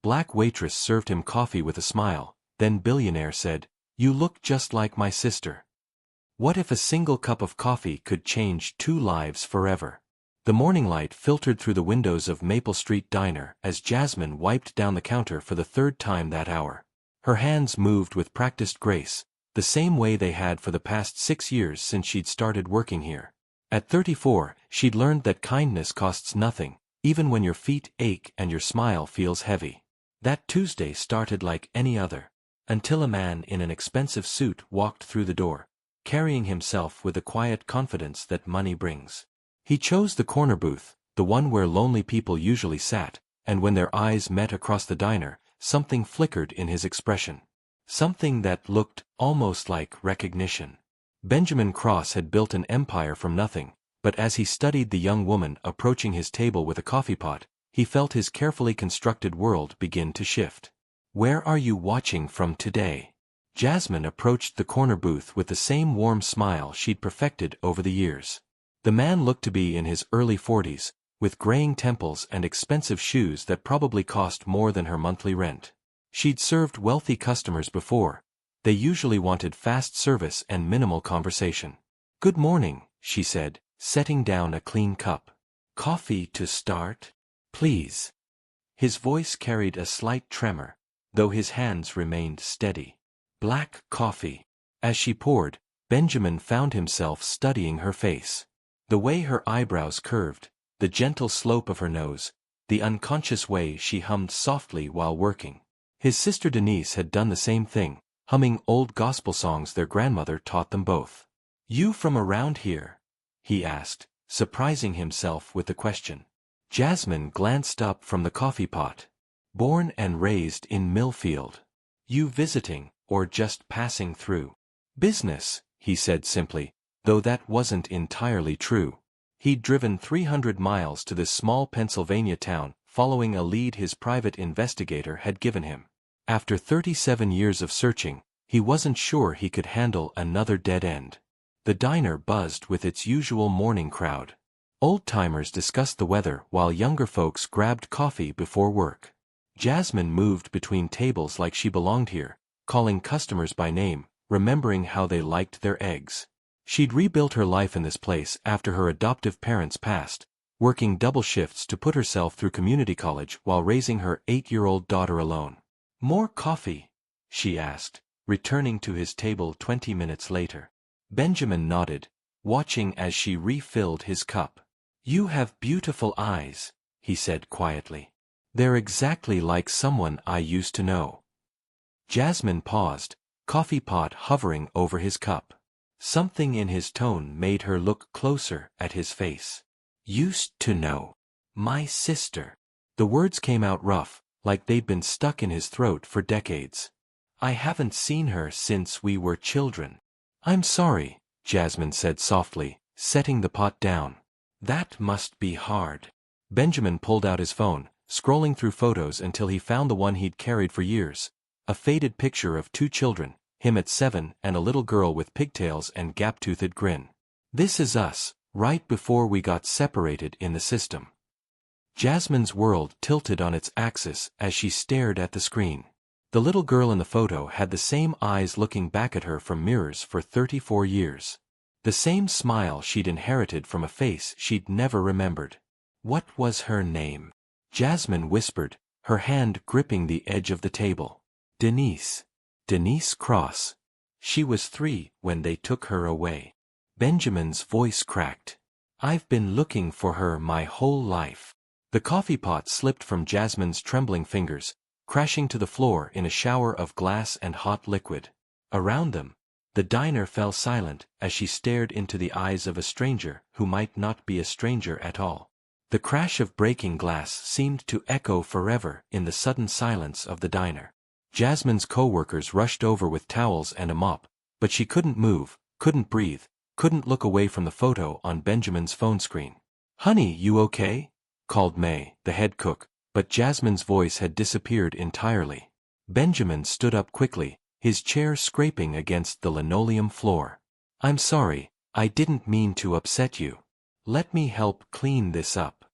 black waitress served him coffee with a smile. Then Billionaire said, "You look just like my sister. What if a single cup of coffee could change 2 lives forever?" The morning light filtered through the windows of Maple Street Diner as Jasmine wiped down the counter for the 3rd time that hour. Her hands moved with practiced grace, the same way they had for the past 6 years since she'd started working here. At 34, she'd learned that kindness costs nothing, even when your feet ache and your smile feels heavy. That Tuesday started like any other, until a man in an expensive suit walked through the door, carrying himself with the quiet confidence that money brings. He chose the corner booth, the one where lonely people usually sat, and when their eyes met across the diner, something flickered in his expression. Something that looked almost like recognition. Benjamin Cross had built an empire from nothing, but as he studied the young woman approaching his table with a coffee pot, he felt his carefully constructed world begin to shift. "Where are you watching from today?" Jasmine approached the corner booth with the same warm smile she'd perfected over the years. The man looked to be in his early 40s, with graying temples and expensive shoes that probably cost more than her monthly rent. She'd served wealthy customers before. They usually wanted fast service and minimal conversation. "Good morning," she said, setting down a clean cup. "Coffee to start, please." His voice carried a slight tremor, though his hands remained steady. "Black coffee." As she poured, Benjamin found himself studying her face. The way her eyebrows curved, the gentle slope of her nose, the unconscious way she hummed softly while working. His sister Denise had done the same thing, humming old gospel songs their grandmother taught them both. "You from around here?" he asked, surprising himself with the question. Jasmine glanced up from the coffee pot. "Born and raised in Millfield." "You visiting, or just passing through?" "Business," he said simply, though that wasn't entirely true. He'd driven 300 miles to this small Pennsylvania town, following a lead his private investigator had given him. After 37 years of searching, he wasn't sure he could handle another dead end. The diner buzzed with its usual morning crowd. Old-timers discussed the weather while younger folks grabbed coffee before work. Jasmine moved between tables like she belonged here, calling customers by name, remembering how they liked their eggs. She'd rebuilt her life in this place after her adoptive parents passed, working double shifts to put herself through community college while raising her 8-year-old daughter alone. "More coffee?" she asked, returning to his table 20 minutes later. Benjamin nodded, watching as she refilled his cup. "You have beautiful eyes," he said quietly. "They're exactly like someone I used to know." Jasmine paused, coffee pot hovering over his cup. Something in his tone made her look closer at his face. "Used to know. My sister." The words came out rough, like they'd been stuck in his throat for decades. "I haven't seen her since we were children." "I'm sorry," Jasmine said softly, setting the pot down. "That must be hard." Benjamin pulled out his phone, scrolling through photos until he found the one he'd carried for years, a faded picture of 2 children, him at 7 and a little girl with pigtails and gap-toothed grin. "This is us, right before we got separated in the system." Jasmine's world tilted on its axis as she stared at the screen. The little girl in the photo had the same eyes looking back at her from mirrors for 34 years. The same smile she'd inherited from a face she'd never remembered. "What was her name?" Jasmine whispered, her hand gripping the edge of the table. "Denise. Denise Cross. She was 3 when they took her away." Benjamin's voice cracked. "I've been looking for her my whole life." The coffee pot slipped from Jasmine's trembling fingers, crashing to the floor in a shower of glass and hot liquid. Around them, the diner fell silent as she stared into the eyes of a stranger who might not be a stranger at all. The crash of breaking glass seemed to echo forever in the sudden silence of the diner. Jasmine's co-workers rushed over with towels and a mop, but she couldn't move, couldn't breathe, couldn't look away from the photo on Benjamin's phone screen. "Honey, you okay?" called May, the head cook, but Jasmine's voice had disappeared entirely. Benjamin stood up quickly, his chair scraping against the linoleum floor. "I'm sorry, I didn't mean to upset you. Let me help clean this up."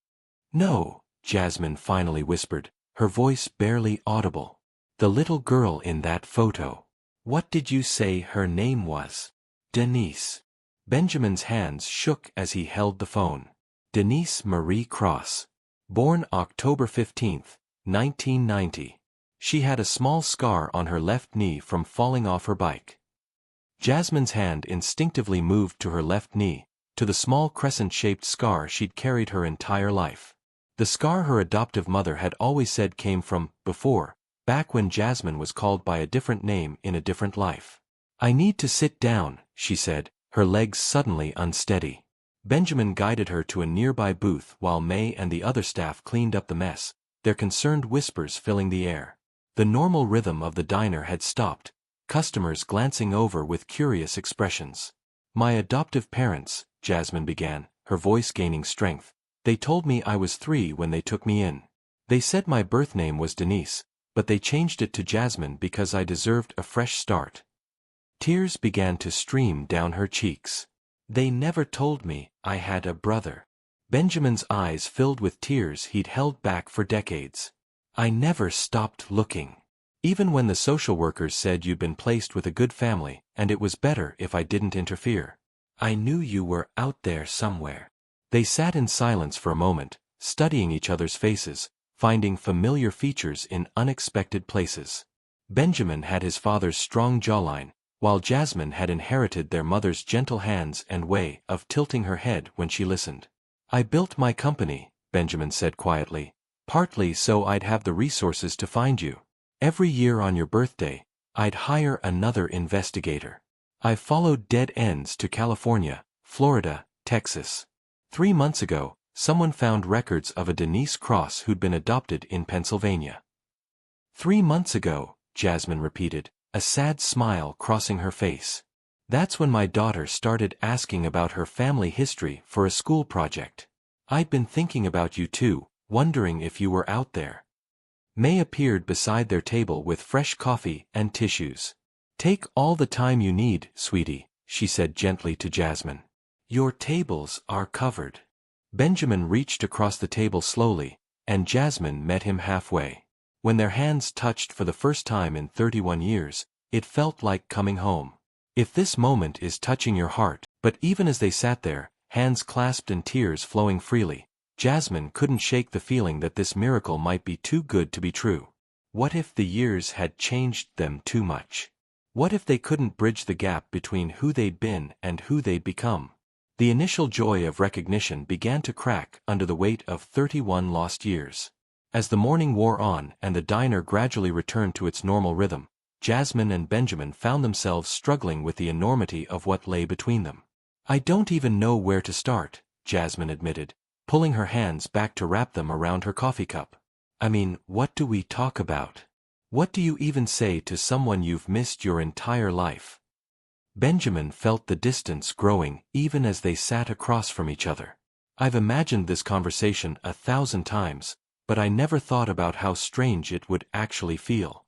"No," Jasmine finally whispered, her voice barely audible. The little girl in that photo. What did you say her name was? Denise. Benjamin's hands shook as he held the phone. Denise Marie Cross. Born October 15, 1990. She had a small scar on her left knee from falling off her bike. Jasmine's hand instinctively moved to her left knee, to the small crescent-shaped scar she'd carried her entire life. The scar her adoptive mother had always said came from before, back when Jasmine was called by a different name in a different life. I need to sit down, she said, her legs suddenly unsteady. Benjamin guided her to a nearby booth while May and the other staff cleaned up the mess, their concerned whispers filling the air. The normal rhythm of the diner had stopped, customers glancing over with curious expressions. My adoptive parents, Jasmine began, her voice gaining strength. They told me I was 3 when they took me in. They said my birth name was Denise, but they changed it to Jasmine because I deserved a fresh start. Tears began to stream down her cheeks. They never told me I had a brother. Benjamin's eyes filled with tears he'd held back for decades. I never stopped looking. Even when the social workers said you'd been placed with a good family, and it was better if I didn't interfere. I knew you were out there somewhere. They sat in silence for a moment, studying each other's faces, finding familiar features in unexpected places. Benjamin had his father's strong jawline, while Jasmine had inherited their mother's gentle hands and way of tilting her head when she listened. I built my company, Benjamin said quietly, partly so I'd have the resources to find you. Every year on your birthday, I'd hire another investigator. I followed dead ends to California, Florida, Texas. 3 months ago, someone found records of a Denise Cross who'd been adopted in Pennsylvania. 3 months ago, Jasmine repeated, a sad smile crossing her face. That's when my daughter started asking about her family history for a school project. I'd been thinking about you too, wondering if you were out there. May appeared beside their table with fresh coffee and tissues. Take all the time you need, sweetie, she said gently to Jasmine. Your tables are covered. Benjamin reached across the table slowly, and Jasmine met him halfway. When their hands touched for the first time in 31 years, it felt like coming home. If this moment is touching your heart, but even as they sat there, hands clasped and tears flowing freely, Jasmine couldn't shake the feeling that this miracle might be too good to be true. What if the years had changed them too much? What if they couldn't bridge the gap between who they'd been and who they'd become? The initial joy of recognition began to crack under the weight of 31 lost years. As the morning wore on and the diner gradually returned to its normal rhythm, Jasmine and Benjamin found themselves struggling with the enormity of what lay between them. I don't even know where to start, Jasmine admitted, pulling her hands back to wrap them around her coffee cup. I mean, what do we talk about? What do you even say to someone you've missed your entire life? Benjamin felt the distance growing even as they sat across from each other. I've imagined this conversation 1,000 times, but I never thought about how strange it would actually feel.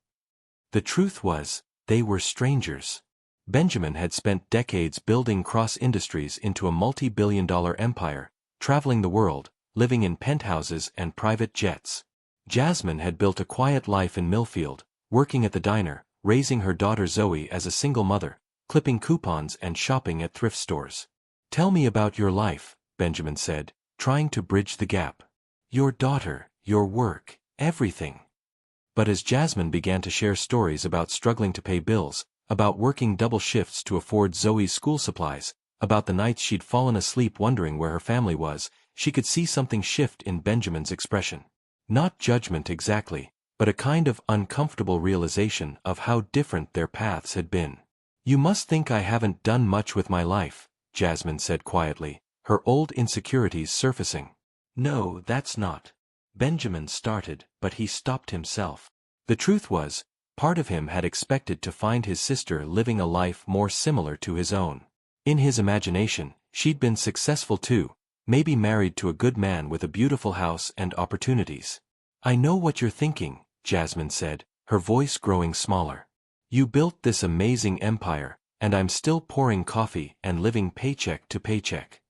The truth was, they were strangers. Benjamin had spent decades building Cross Industries into a multi-billion-dollar empire, traveling the world, living in penthouses and private jets. Jasmine had built a quiet life in Millfield, working at the diner, raising her daughter Zoe as a single mother, clipping coupons and shopping at thrift stores. Tell me about your life, Benjamin said, trying to bridge the gap. Your daughter, your work, everything. But as Jasmine began to share stories about struggling to pay bills, about working double shifts to afford Zoe's school supplies, about the nights she'd fallen asleep wondering where her family was, she could see something shift in Benjamin's expression. Not judgment exactly, but a kind of uncomfortable realization of how different their paths had been. You must think I haven't done much with my life, Jasmine said quietly, her old insecurities surfacing. No, that's not. Benjamin started, but he stopped himself. The truth was, part of him had expected to find his sister living a life more similar to his own. In his imagination, she'd been successful too, maybe married to a good man with a beautiful house and opportunities. I know what you're thinking, Jasmine said, her voice growing smaller. You built this amazing empire, and I'm still pouring coffee and living paycheck to paycheck.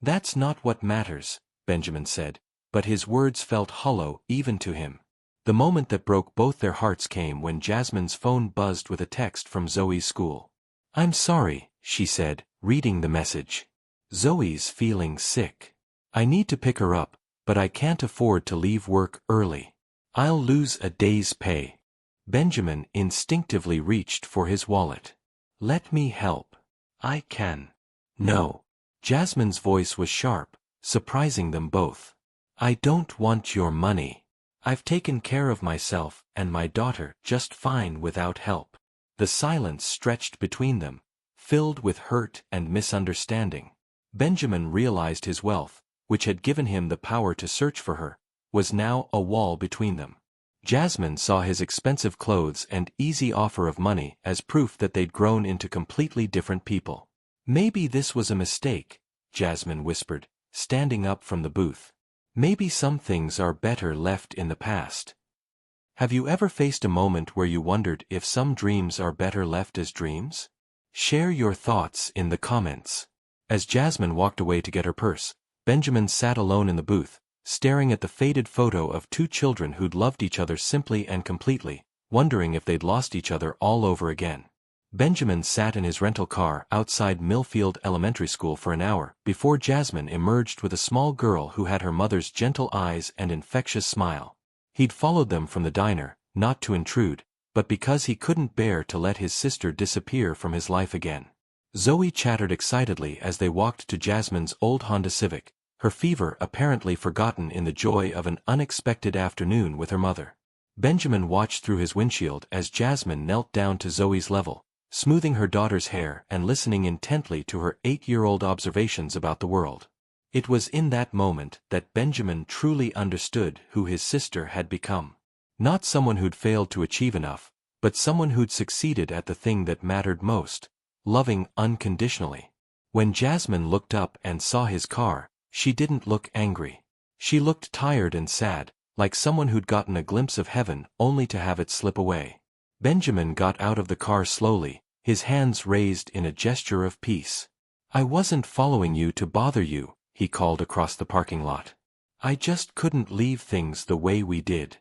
That's not what matters, Benjamin said, but his words felt hollow even to him. The moment that broke both their hearts came when Jasmine's phone buzzed with a text from Zoe's school. "I'm sorry," she said, reading the message. "Zoe's feeling sick. I need to pick her up, but I can't afford to leave work early. I'll lose a day's pay." Benjamin instinctively reached for his wallet. "Let me help. I can." "No." Jasmine's voice was sharp, surprising them both. "I don't want your money. I've taken care of myself and my daughter just fine without help." The silence stretched between them, filled with hurt and misunderstanding. Benjamin realized his wealth, which had given him the power to search for her, was now a wall between them. Jasmine saw his expensive clothes and easy offer of money as proof that they'd grown into completely different people. "Maybe this was a mistake," Jasmine whispered, standing up from the booth. "Maybe some things are better left in the past." Have you ever faced a moment where you wondered if some dreams are better left as dreams? Share your thoughts in the comments. As Jasmine walked away to get her purse, Benjamin sat alone in the booth, staring at the faded photo of two children who'd loved each other simply and completely, wondering if they'd lost each other all over again. Benjamin sat in his rental car outside Millfield Elementary School for an hour before Jasmine emerged with a small girl who had her mother's gentle eyes and infectious smile. He'd followed them from the diner, not to intrude, but because he couldn't bear to let his sister disappear from his life again. Zoe chattered excitedly as they walked to Jasmine's old Honda Civic, her fever apparently forgotten in the joy of an unexpected afternoon with her mother. Benjamin watched through his windshield as Jasmine knelt down to Zoe's level, smoothing her daughter's hair and listening intently to her 8-year-old observations about the world. It was in that moment that Benjamin truly understood who his sister had become. Not someone who'd failed to achieve enough, but someone who'd succeeded at the thing that mattered most, loving unconditionally. When Jasmine looked up and saw his car, she didn't look angry. She looked tired and sad, like someone who'd gotten a glimpse of heaven only to have it slip away. Benjamin got out of the car slowly, his hands raised in a gesture of peace. "I wasn't following you to bother you," he called across the parking lot. "I just couldn't leave things the way we did."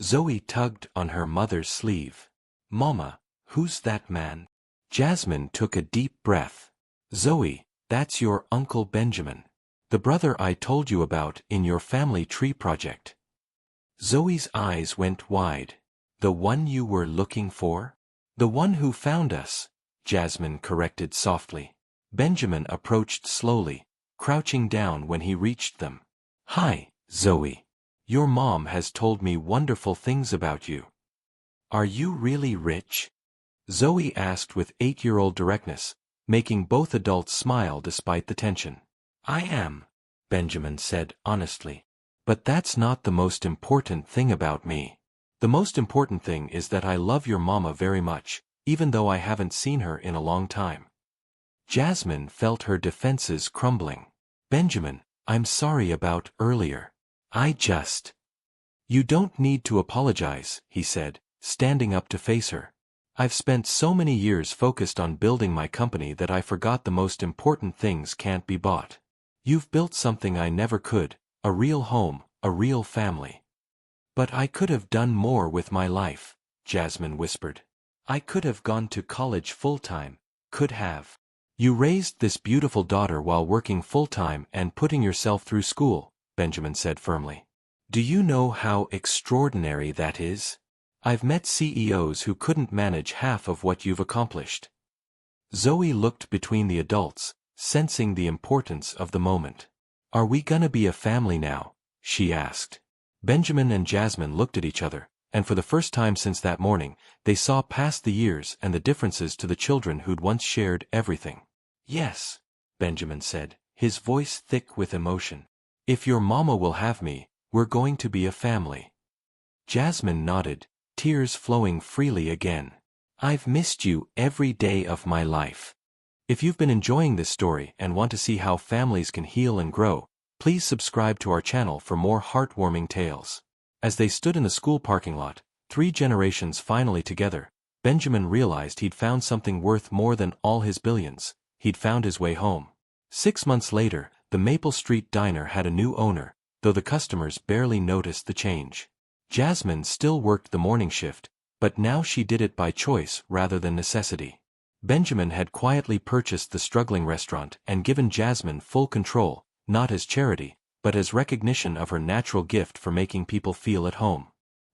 Zoe tugged on her mother's sleeve. "Mama, who's that man?" Jasmine took a deep breath. "Zoe, that's your Uncle Benjamin. The brother I told you about in your family tree project." Zoe's eyes went wide. "The one you were looking for?" "The one who found us," Jasmine corrected softly. Benjamin approached slowly, crouching down when he reached them. "Hi, Zoe. Your mom has told me wonderful things about you." "Are you really rich?" Zoe asked with 8-year-old directness, making both adults smile despite the tension. "I am," Benjamin said honestly. "But that's not the most important thing about me. The most important thing is that I love your mama very much, even though I haven't seen her in a long time." Jasmine felt her defenses crumbling. "Benjamin, I'm sorry about earlier. You don't need to apologize," he said, standing up to face her. "I've spent so many years focused on building my company that I forgot the most important things can't be bought. You've built something I never could, a real home, a real family." "But I could have done more with my life," Jasmine whispered. "I could have gone to college full-time, could have." "You raised this beautiful daughter while working full-time and putting yourself through school," Benjamin said firmly. "Do you know how extraordinary that is? I've met CEOs who couldn't manage half of what you've accomplished." Zoe looked between the adults, sensing the importance of the moment. "Are we gonna be a family now?" she asked. Benjamin and Jasmine looked at each other, and for the first time since that morning, they saw past the years and the differences to the children who'd once shared everything. "Yes," Benjamin said, his voice thick with emotion. "If your mama will have me, we're going to be a family." Jasmine nodded, tears flowing freely again. "I've missed you every day of my life." If you've been enjoying this story and want to see how families can heal and grow, please subscribe to our channel for more heartwarming tales. As they stood in the school parking lot, 3 generations finally together, Benjamin realized he'd found something worth more than all his billions. He'd found his way home. 6 months later, the Maple Street Diner had a new owner, though the customers barely noticed the change. Jasmine still worked the morning shift, but now she did it by choice rather than necessity. Benjamin had quietly purchased the struggling restaurant and given Jasmine full control, not as charity, but as recognition of her natural gift for making people feel at home.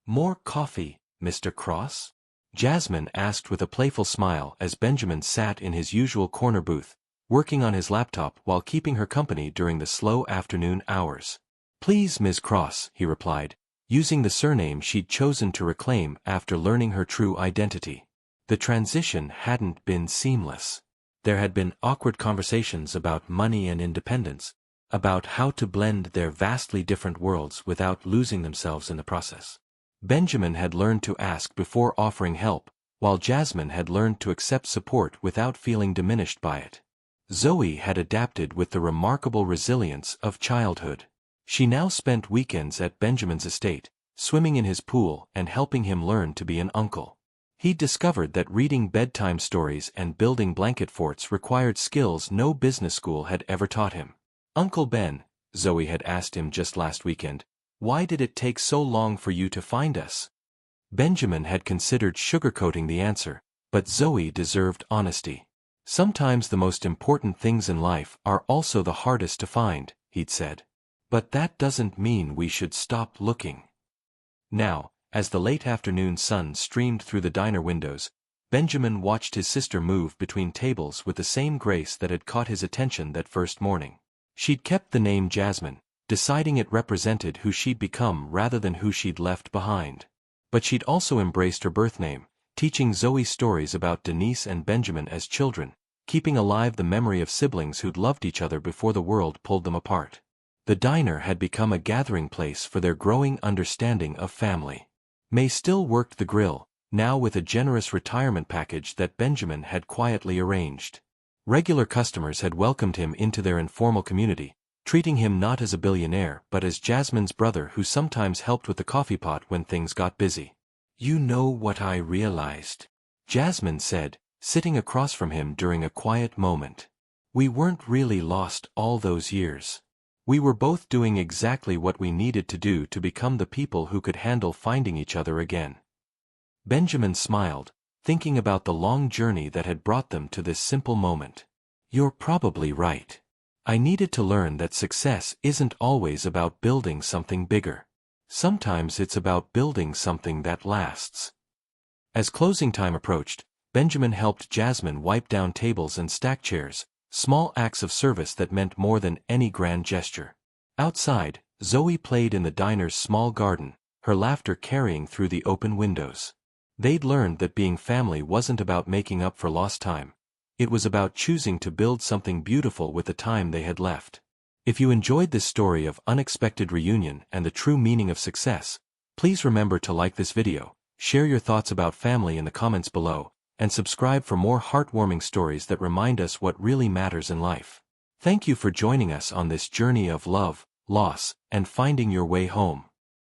"More coffee, Mr. Cross?" Jasmine asked with a playful smile as Benjamin sat in his usual corner booth, working on his laptop while keeping her company during the slow afternoon hours. "Please, Ms. Cross," he replied, using the surname she'd chosen to reclaim after learning her true identity. The transition hadn't been seamless. There had been awkward conversations about money and independence, about how to blend their vastly different worlds without losing themselves in the process. Benjamin had learned to ask before offering help, while Jasmine had learned to accept support without feeling diminished by it. Zoe had adapted with the remarkable resilience of childhood. She now spent weekends at Benjamin's estate, swimming in his pool and helping him learn to be an uncle. He discovered that reading bedtime stories and building blanket forts required skills no business school had ever taught him. "Uncle Ben," Zoe had asked him just last weekend, "why did it take so long for you to find us?" Benjamin had considered sugarcoating the answer, but Zoe deserved honesty. "Sometimes the most important things in life are also the hardest to find," he'd said. "But that doesn't mean we should stop looking." Now, as the late afternoon sun streamed through the diner windows, Benjamin watched his sister move between tables with the same grace that had caught his attention that first morning. She'd kept the name Jasmine, deciding it represented who she'd become rather than who she'd left behind. But she'd also embraced her birth name, teaching Zoe stories about Denise and Benjamin as children, keeping alive the memory of siblings who'd loved each other before the world pulled them apart. The diner had become a gathering place for their growing understanding of family. May still worked the grill, now with a generous retirement package that Benjamin had quietly arranged. Regular customers had welcomed him into their informal community, treating him not as a billionaire but as Jasmine's brother who sometimes helped with the coffee pot when things got busy. "You know what I realized," Jasmine said, sitting across from him during a quiet moment. "We weren't really lost all those years. We were both doing exactly what we needed to do to become the people who could handle finding each other again." Benjamin smiled, thinking about the long journey that had brought them to this simple moment. "You're probably right. I needed to learn that success isn't always about building something bigger. Sometimes it's about building something that lasts." As closing time approached, Benjamin helped Jasmine wipe down tables and stack chairs, small acts of service that meant more than any grand gesture. Outside, Zoe played in the diner's small garden, her laughter carrying through the open windows. They'd learned that being family wasn't about making up for lost time. It was about choosing to build something beautiful with the time they had left. If you enjoyed this story of unexpected reunion and the true meaning of success, please remember to like this video, share your thoughts about family in the comments below, and subscribe for more heartwarming stories that remind us what really matters in life. Thank you for joining us on this journey of love, loss, and finding your way home.